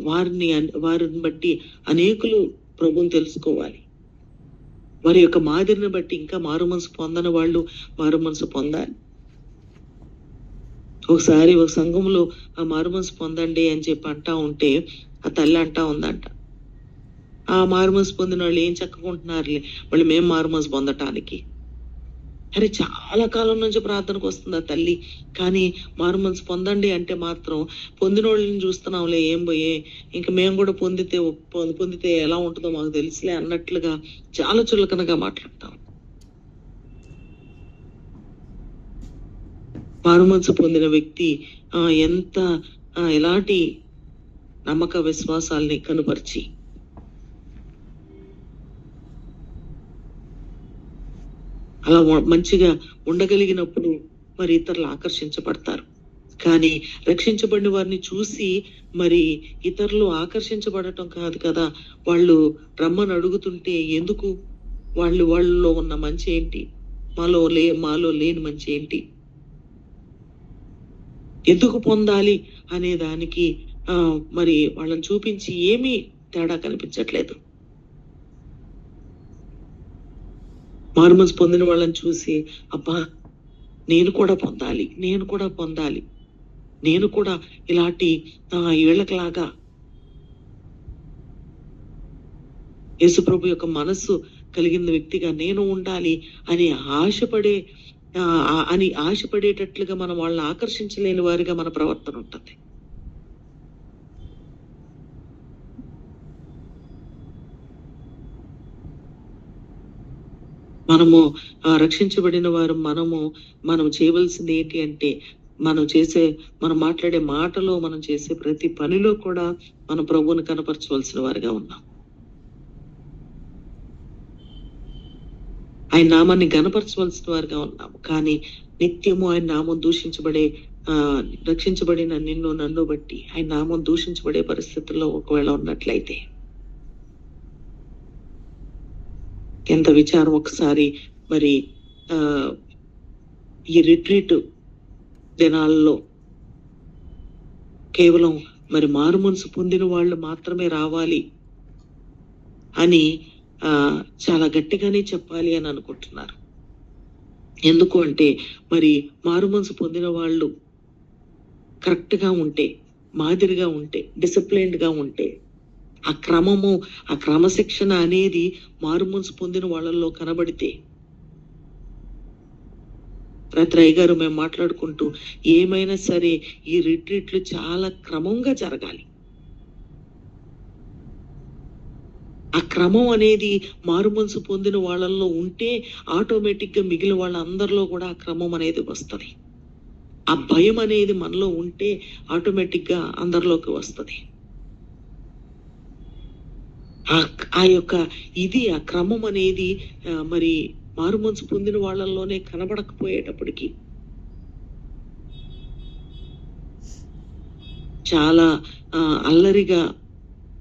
వారిని బట్టి అనేకులు ప్రభువుని తెలుసుకోవాలి. వారి యొక్క మాదిరిని బట్టి ఇంకా మారు మనసు పొందని వాళ్ళు మారు మనసు పొందాలి. ఒకసారి ఒక సంఘంలో ఆ మారు మనసు పొందండి అని చెప్పి అంటా ఉంటే ఆ తల్లి అంటా ఉందంట, ఆ మారుమనసు పొందిన వాళ్ళు ఏం చక్కకుంటున్నారులే, వాళ్ళు మేము మారుమనసు పొందటానికి. అరే చాలా కాలం నుంచి ప్రార్థనకు వస్తుంది ఆ తల్లి, కానీ మారుమనసు పొందండి అంటే మాత్రం పొందిన వాళ్ళని చూస్తున్నాంలే, ఏం పోయే ఇంకా మేము కూడా పొందితే ఎలా ఉంటుందో మాకు తెలుసులే అన్నట్లుగా చాలా చులకనగా మాట్లాడతాం. మారుమనసు పొందిన వ్యక్తి ఎలాంటి నమ్మక విశ్వాసాలని కనుపరిచి అలా మంచిగా ఉండగలిగినప్పుడు మరి ఇతరులు ఆకర్షించబడతారు. కానీ రక్షించబడిన వారిని చూసి మరి ఇతరులు ఆకర్షించబడటం కాదు కదా, వాళ్ళు రమ్మని అడుగుతుంటే ఎందుకు, వాళ్ళలో ఉన్న మంచి ఏంటి, మాలో లేని మంచి ఏంటి, ఎందుకు పొందాలి అనే దానికి మరి వాళ్ళని చూపించి ఏమీ తేడా కనిపించట్లేదు. మారుమనసు పొందిన వాళ్ళని చూసి అబ్బా నేను కూడా పొందాలి నేను కూడా ఇలాంటి ఏళ్లకలాగా యేసుప్రభు యొక్క మనస్సు కలిగిన వ్యక్తిగా నేను ఉండాలి అని ఆశపడేటట్లుగా మనం వాళ్ళని ఆకర్షించలేని వారిగా మన ప్రవర్తన ఉంటుంది. మనము రక్షించబడిన వారు మనం చేయవలసింది ఏంటి అంటే మనం మాట్లాడే మాటలో, మనం చేసే ప్రతి పనిలో కూడా మన ప్రభువుని కనపరచవలసిన వారిగా ఉన్నాం. ఆయన నామాన్ని గణపరచవలసిన వారిగా ఉన్నాము. కానీ నిత్యము ఆయన నామం దూషించబడే రక్షించబడిన నన్ను బట్టి ఆయన నామం దూషించబడే పరిస్థితుల్లో ఒకవేళ ఉన్నట్లయితే ఎంత విచారం. ఒకసారి మరి ఈ రిట్రీట్ దినాల్లో కేవలం మరి మారు మనసు పొందిన వాళ్ళు మాత్రమే రావాలి అని చాలా గట్టిగానే చెప్పాలి అని అనుకుంటున్నారు. ఎందుకు అంటే మరి మారు మనసు పొందిన వాళ్ళు కరెక్ట్ గా ఉంటే, మాదిరిగా ఉంటే, డిసిప్లైన్డ్ గా ఉంటే, ఆ క్రమశిక్షణ అనేది మారు మనసు పొందిన వాళ్ళల్లో కనబడితే, రాత్రి గారు మేము మాట్లాడుకుంటూ ఏమైనా సరే ఈ రిట్రీట్లు చాలా క్రమంగా జరగాలి. ఆ క్రమం అనేది మారు మనసు పొందిన వాళ్ళల్లో ఉంటే ఆటోమేటిక్ గా మిగిలిన వాళ్ళందరిలో కూడా ఆ క్రమం అనేది వస్తుంది. ఆ భయం అనేది మనలో ఉంటే ఆటోమేటిక్ గా అందరిలోకి వస్తుంది. ఆ క్రమం అనేది మరి మారు మనసు పొందిన వాళ్ళల్లోనే కనబడకపోయేటప్పటికీ చాలా అల్లరిగా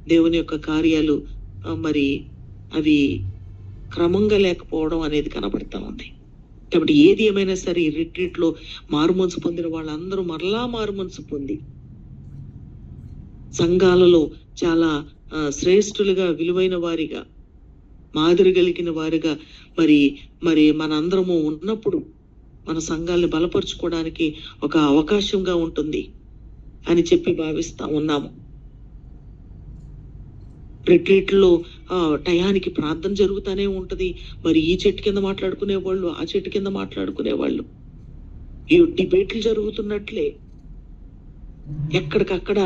దేవుని యొక్క కార్యాలు మరి అవి క్రమంగా లేకపోవడం అనేది కనబడతా ఉంది. కాబట్టి ఏది ఏమైనా సరే ఈ రిట్రీట్ లో మారు మనసు పొందిన వాళ్ళందరూ మరలా మారు మనసు పొంది సంఘాలలో చాలా శ్రేష్ఠులుగా, విలువైన వారిగా, మాదిరి కలిగిన వారిగా మరి మనందరము ఉన్నప్పుడు మన సంఘాలను బలపరుచుకోవడానికి ఒక అవకాశంగా ఉంటుంది అని చెప్పి భావిస్తా ఉన్నాము. రిట్రీట్లో టయానికి ప్రార్థన జరుగుతానే ఉంటది. మరి ఈ చెట్టు కింద మాట్లాడుకునే వాళ్ళు, ఆ చెట్టు కింద మాట్లాడుకునే వాళ్ళు, ఈ డిబేట్లు జరుగుతున్నట్లే ఎక్కడికక్కడ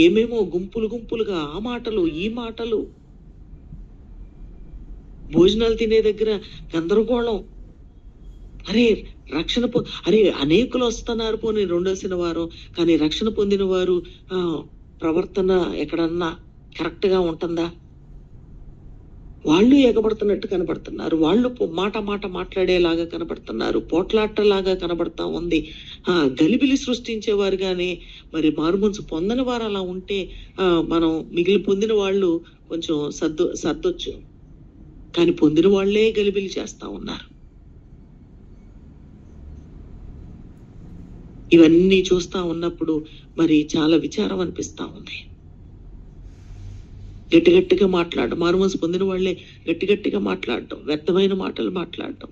ఏమేమో గుంపులుగా ఆ మాటలు, ఈ మాటలు, భోజనాలు తినే దగ్గర గందరగోళం. అనేకులు వస్తున్నారు పోనీ రెండో శనివారం, కానీ రక్షణ పొందిన వారు ప్రవర్తన ఎక్కడన్నా కరెక్ట్ గా ఉంటుందా? వాళ్ళు ఎగబడుతున్నట్టు కనబడుతున్నారు, వాళ్ళు మాట మాట్లాడేలాగా కనబడుతున్నారు, పోట్లాటలాగా కనబడతా ఉంది. గలిబిలి సృష్టించేవారుగానే మరి మారు మనసు పొందని వారు అలా ఉంటే మనం మిగిలి పొందిన వాళ్ళు కొంచెం సర్దొచ్చు. కానీ పొందిన వాళ్లే గలిబిలి చేస్తా ఉన్నారు. ఇవన్నీ చూస్తా ఉన్నప్పుడు మరి చాలా విచారం అనిపిస్తా ఉంది. గట్టిగా మాట్లాడడం, మారు మనసు పొందిన వాళ్లే గట్టిగా మాట్లాడటం, వ్యర్థమైన మాటలు మాట్లాడటం,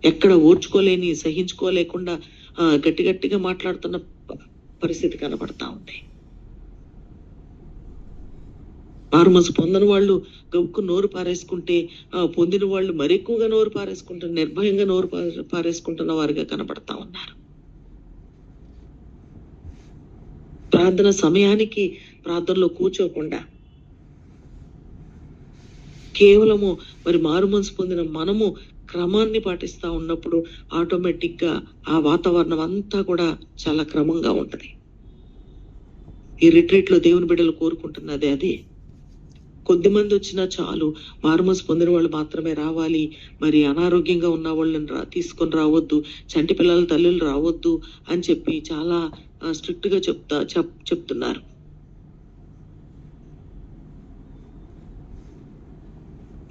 ఎక్కడ ఓర్చుకోలేని, సహించుకోలేకుండా గట్టిగా మాట్లాడుతున్న పరిస్థితి కనబడతా ఉంది. మారు మనసు పొందని వాళ్ళు గబుక్కు నోరు పారేసుకుంటే పొందిన వాళ్ళు మరెక్కువగా నోరు పారేసుకుంటున్న, నిర్భయంగా నోరు పారేసుకుంటున్న వారిగా కనబడతా ఉన్నారు. ప్రార్థన సమయానికి ప్రార్థనలో కూర్చోకుండా కేవలము మరి మారు మనసు పొందిన మనము క్రమాన్ని పాటిస్తా ఉన్నప్పుడు ఆటోమేటిక్ గా ఆ వాతావరణం అంతా కూడా చాలా క్రమంగా ఉంటది. ఈ రిట్రీట్ లో దేవుని బిడ్డలు కోరుకుంటున్నది అదే. కొద్దిమంది వచ్చినా చాలు, మారు మనసు పొందిన వాళ్ళు మాత్రమే రావాలి, మరి అనారోగ్యంగా ఉన్న వాళ్ళని తీసుకొని రావద్దు, చంటి పిల్లల తల్లులు రావద్దు అని చెప్పి చాలా స్ట్రిక్ట్ గా చెప్తున్నారు.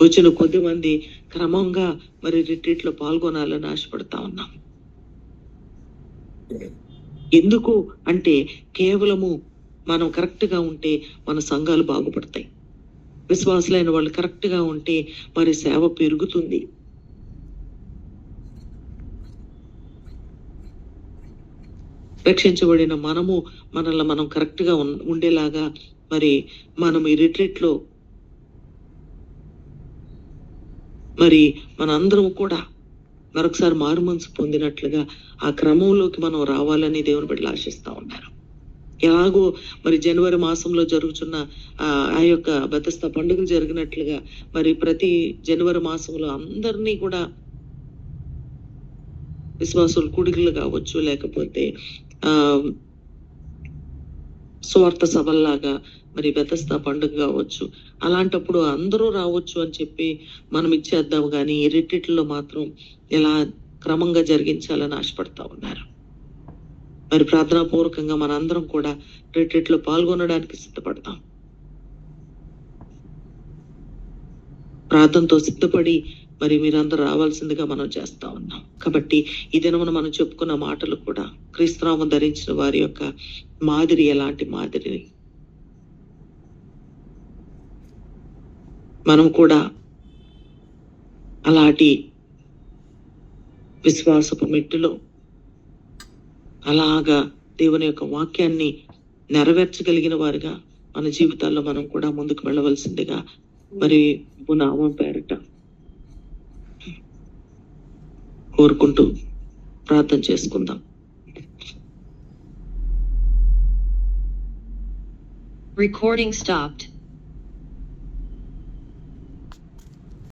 వచ్చిన కొద్ది మంది క్రమంగా మరి రిట్రీట్ లో పాల్గొనాలని ఆశపడతా ఉన్నాం. ఎందుకు అంటే కేవలము మనం కరెక్ట్ గా ఉంటే మన సంఘాలు బాగుపడతాయి. విశ్వాసులైన వాళ్ళు కరెక్ట్ గా ఉంటే మరి సేవ పెరుగుతుంది. రక్షించబడిన మనము మనల్ని మనం కరెక్ట్ గా ఉండేలాగా మరి మనం ఈ రిట్రీట్ లో మరి మనందరం కూడా మరొకసారి మారు మనసు పొందినట్లుగా ఆ క్రమంలోకి మనం రావాలని దేవుని బిడ్డలు ఆశిస్తా ఉన్నారు. ఎలాగో మరి జనవరి మాసంలో జరుగుతున్న ఆ యొక్క బెతస్తా పండుగలు జరిగినట్లుగా మరి ప్రతి జనవరి మాసంలో అందరినీ కూడా విశ్వాసులు కూడికలు కావచ్చు, లేకపోతే స్వార్థ సభల్లాగా మరి బెతస్తా పండుగ కావచ్చు, అలాంటప్పుడు అందరూ రావచ్చు అని చెప్పి మనం ఇచ్చేద్దాం, కానీ ఈ రిట్రీట్లో మాత్రం ఇలా క్రమంగా జరిగించాలని ఆశపడతా ఉన్నారు. మరి ప్రార్థనా పూర్వకంగా మనందరం కూడా రిట్రీట్లో పాల్గొనడానికి సిద్ధపడతాం. ప్రార్థనతో సిద్ధపడి మరి మీరందరూ రావాల్సిందిగా మనం చేస్తా ఉన్నాం. కాబట్టి ఈ దినమున మనం చెప్పుకున్న మాటలు కూడా క్రీస్తునామం ధరించిన వారి యొక్క మాదిరి ఎలాంటి మాదిరి, మనం కూడా అలాంటి విశ్వాసపు మెట్టులో అలాగా దేవుని యొక్క వాక్యాన్ని నెరవేర్చగలిగిన వారిగా మన జీవితాల్లో మనం కూడా ముందుకు వెళ్ళవలసిందిగా మరి నామం పేరట కోరుకుంటూ ప్రార్థన చేసుకుందాం.
Recording stopped.